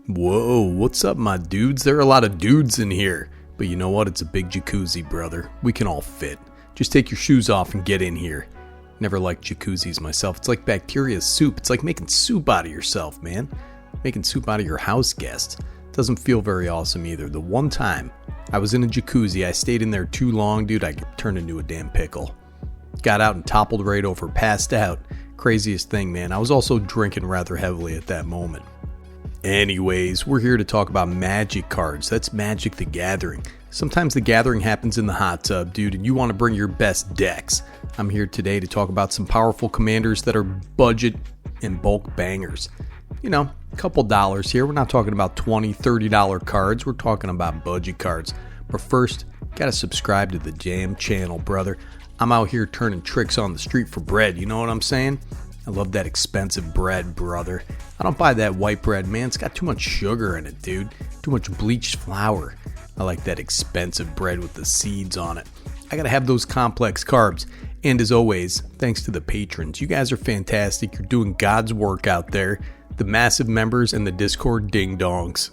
Whoa, what's up, my dudes? There are a lot of dudes in here. But you know what? It's a big jacuzzi, brother. We can all fit. Just take your shoes off and get in here. Never liked jacuzzis myself. It's like bacteria soup. It's like making soup out of yourself, man. Making soup out of your house guests. Doesn't feel very awesome either. The one time I was in a jacuzzi, I stayed in there too long, dude. I turned into a damn pickle. Got out and toppled right over, passed out. Craziest thing, man. I was also drinking rather heavily at that moment. Anyways, we're here to talk about Magic cards. That's Magic the Gathering. Sometimes the gathering happens in the hot tub, dude, and you want to bring your best decks. I'm here today to talk about some powerful commanders that are budget and bulk bangers. You know, a couple dollars here. We're not talking about $20, $30 cards. We're talking about budget cards. But first, gotta subscribe to the Jam channel, brother. I'm out here turning tricks on the street for bread. You know what I'm saying? I love that expensive bread, brother. I don't buy that white bread, man. It's got too much sugar in it, dude. Too much bleached flour. I like that expensive bread with the seeds on it. I gotta have those complex carbs. And as always, thanks to the patrons. You guys are fantastic. You're doing God's work out there. The massive members and the Discord ding-dongs.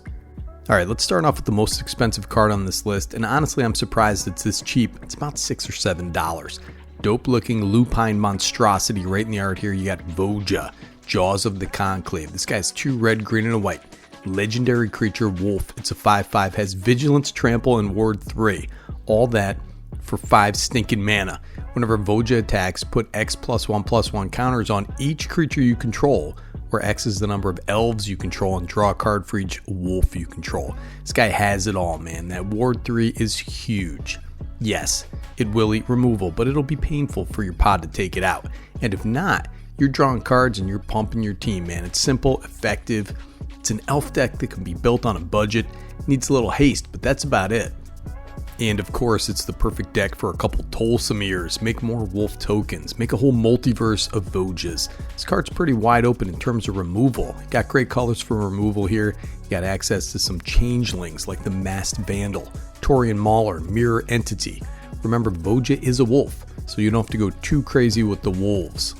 Alright, let's start off with the most expensive card on this list. And honestly, I'm surprised it's this cheap. It's about $6 or $7. Dope looking lupine monstrosity right in the art here. You got Voja, Jaws of the Conclave. This guy's 2 red, green, and a white. Legendary creature, wolf. It's a 5/5, has vigilance, trample, and ward 3. All that for 5 stinking mana. Whenever Voja attacks, put X +1/+1 counters on each creature you control, where X is the number of elves you control, and draw a card for each wolf you control. This guy has it all, man. That ward 3 is huge. Yes, it will eat removal, but it'll be painful for your pod to take it out. And if not, you're drawing cards and you're pumping your team, man. It's simple, effective. It's an elf deck that can be built on a budget. Needs a little haste, but that's about it. And of course, it's the perfect deck for a couple Tolsamirs. Make more wolf tokens. Make a whole multiverse of Vojas. This card's pretty wide open in terms of removal. Got great colors for removal here. You got access to some changelings like the Masked Vandal, Taurian Mauler, Mirror Entity. Remember, Voja is a wolf, so you don't have to go too crazy with the wolves.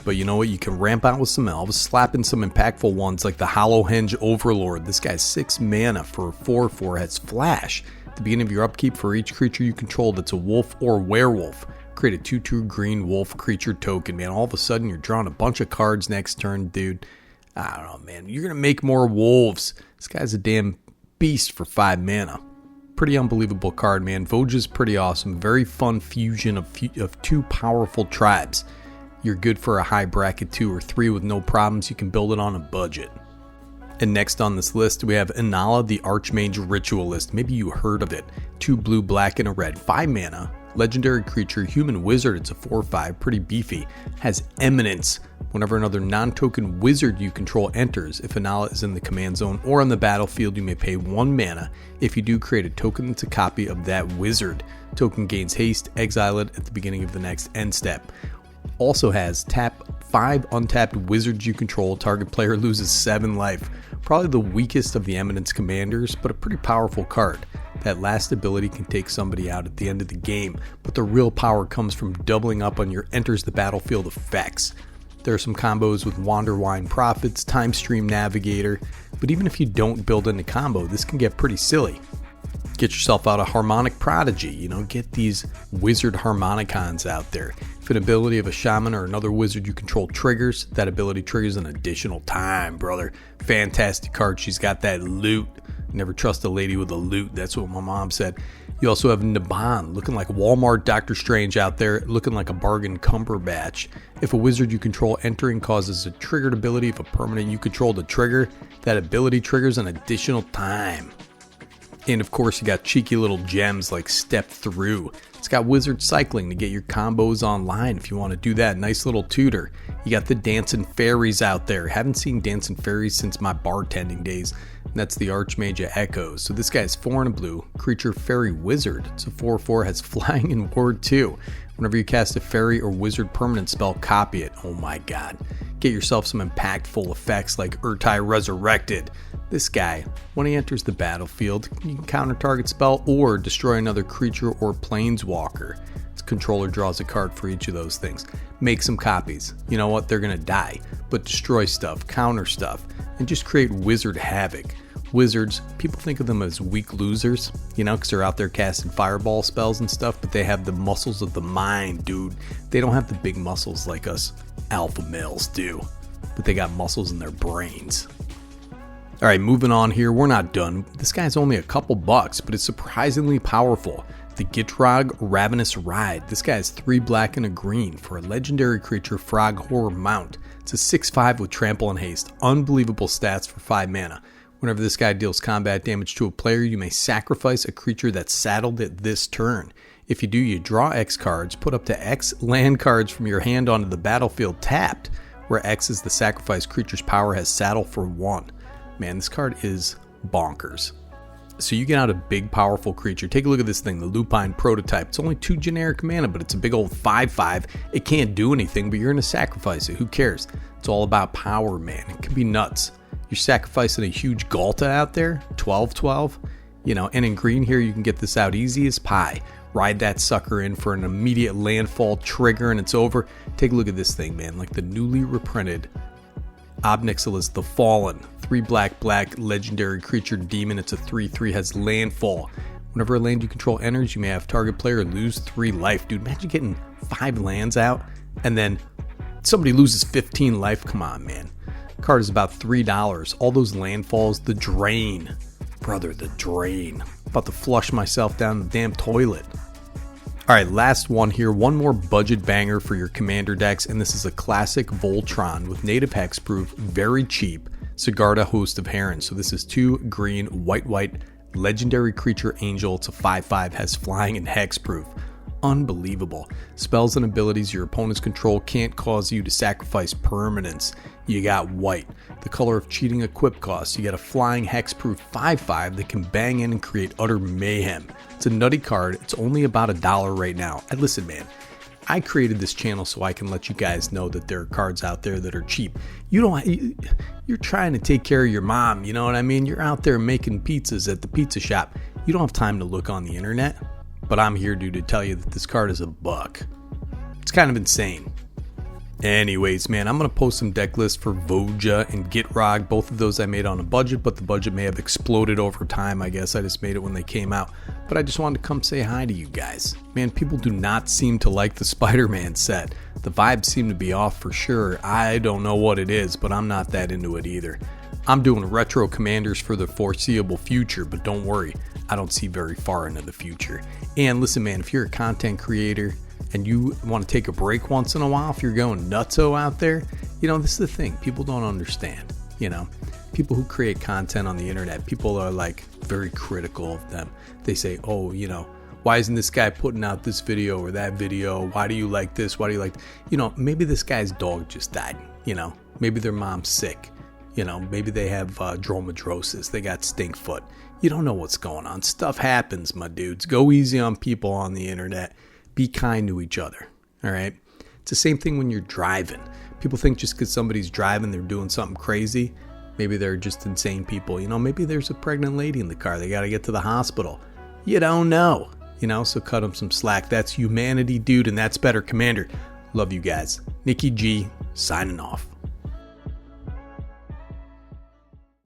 But you know what? You can ramp out with some elves, slap in some impactful ones like the Hollowhenge Overlord. This guy's 6 mana for a 4/4, has flash. At the beginning of your upkeep, for each creature you control that's a wolf or werewolf, create a 2/2 green wolf creature token, man. All of a sudden, you're drawing a bunch of cards next turn, dude. I don't know, man. You're going to make more wolves. This guy's a damn beast for 5 mana. Pretty unbelievable card, man. Voja's pretty awesome. Very fun fusion of 2 powerful tribes. You're good for a high bracket 2 or 3 with no problems. You can build it on a budget. And next on this list, we have Anala, the Archmage Ritualist. Maybe you heard of it. 2 blue, black, and a red. 5 mana. Legendary creature, human wizard. It's a 4/5, pretty beefy. Has Eminence. Whenever another non-token wizard you control enters, if Anala is in the command zone or on the battlefield, you may pay 1 mana. If you do, create a token that's a copy of that wizard. Token gains haste, exile it at the beginning of the next end step. Also has tap 5 untapped wizards you control. Target player loses 7 life. Probably the weakest of the Eminence commanders, but a pretty powerful card. That last ability can take somebody out at the end of the game, but the real power comes from doubling up on your enters the battlefield effects. There are some combos with Wanderwine Prophets, Time Stream Navigator, but even if you don't build in a combo, this can get pretty silly. Get yourself out a Harmonic Prodigy, get these wizard harmonicons out there. If an ability of a shaman or another wizard you control triggers, that ability triggers an additional time, brother. Fantastic card. She's got that loot. Never trust a lady with a loot. That's what my mom said. You also have Niban, looking like Walmart Doctor Strange out there, looking like a bargain Cumberbatch. If a wizard you control entering causes a triggered ability of a permanent you control to trigger, that ability triggers an additional time. And of course, you got cheeky little gems like Step Through. It's got wizard cycling to get your combos online if you want to do that. Nice little tutor. You got the Dancing Fairies out there. Haven't seen Dancing Fairies since my bartending days. And that's the Archmage of Echoes. So this guy's 4 and a blue. Creature Fairy Wizard. It's a 4/4, has flying and ward 2. Whenever you cast a fairy or wizard permanent spell, copy it. Oh my god. Get yourself some impactful effects like Urtai Resurrected. This guy, when he enters the battlefield, you can counter target spell or destroy another creature or planeswalker. It's controller draws a card for each of those things. Make some copies. You know what? They're going to die. But destroy stuff, counter stuff, and just create wizard havoc. Wizards, people think of them as weak losers, you know, because they're out there casting fireball spells and stuff, but they have the muscles of the mind, dude. They don't have the big muscles like us alpha males do, but they got muscles in their brains. All right, moving on here. We're not done. This guy's only a couple bucks, but it's surprisingly powerful. The Gitrog Ravenous Ride. This guy is 3 black and a green for a legendary creature frog horror mount. It's a 6/5 with trample and haste. Unbelievable stats for 5 mana. Whenever this guy deals combat damage to a player, you may sacrifice a creature that's saddled at this turn. If you do, you draw X cards, put up to X land cards from your hand onto the battlefield tapped, where X is the sacrificed creature's power has saddle for 1. Man, this card is bonkers. So you get out a big, powerful creature. Take a look at this thing, the Lupine Prototype. It's only 2 generic mana, but it's a big old 5/5. It can't do anything, but you're going to sacrifice it. Who cares? It's all about power, man. It can be nuts. You're sacrificing a huge Galta out there, 12/12. You know, and in green here, you can get this out easy as pie. Ride that sucker in for an immediate landfall trigger, and it's over. Take a look at this thing, man. Like the newly reprinted Obnixilis the Fallen, 3 black legendary creature demon. It's a 3/3, has landfall. Whenever a land you control enters, you may have target player lose 3 life. Dude, imagine getting 5 lands out and then somebody loses 15 life. Come on, man. Card is about $3. All those landfalls, the drain. Brother, the drain. About to flush myself down the damn toilet. Alright, last one here. One more budget banger for your commander decks, and this is a classic Voltron with native hexproof, very cheap, Sigarda Host of Herons. So this is 2 green, white, legendary creature angel. It's a 5/5, has flying and hexproof. Unbelievable. Spells and abilities your opponent's control can't cause you to sacrifice permanents. You got white, the color of cheating equip costs. You got a flying hexproof 5/5 that can bang in and create utter mayhem. It's a nutty card. It's only about $1 right now. And listen, man, I created this channel so I can let you guys know that there are cards out there that are cheap. You're trying to take care of your mom, you know what I mean? You're out there making pizzas at the pizza shop. You don't have time to look on the internet. But I'm here, dude, to tell you that this card is $1. It's kind of insane. Anyways, man, I'm going to post some deck lists for Voja and Gitrog. Both of those I made on a budget, but the budget may have exploded over time. I guess I just made it when they came out. But I just wanted to come say hi to you guys. Man, people do not seem to like the Spider-Man set. The vibes seem to be off for sure. I don't know what it is, but I'm not that into it either. I'm doing retro commanders for the foreseeable future, but don't worry, I don't see very far into the future. And listen, man, if you're a content creator and you want to take a break once in a while, if you're going nutso out there, you know, this is the thing. People don't understand, you know. People who create content on the internet, people are like very critical of them. They say, oh, you know, why isn't this guy putting out this video or that video? Why do you like this? Why do you like, you know, maybe this guy's dog just died, you know, maybe their mom's sick. You know, maybe they have dromedrosis. They got stinkfoot. You don't know what's going on. Stuff happens, my dudes. Go easy on people on the internet. Be kind to each other. All right? It's the same thing when you're driving. People think just because somebody's driving, they're doing something crazy. Maybe they're just insane people. You know, maybe there's a pregnant lady in the car. They got to get to the hospital. You don't know. You know, so cut them some slack. That's humanity, dude, and that's better. Commander, love you guys. Nikki G, signing off.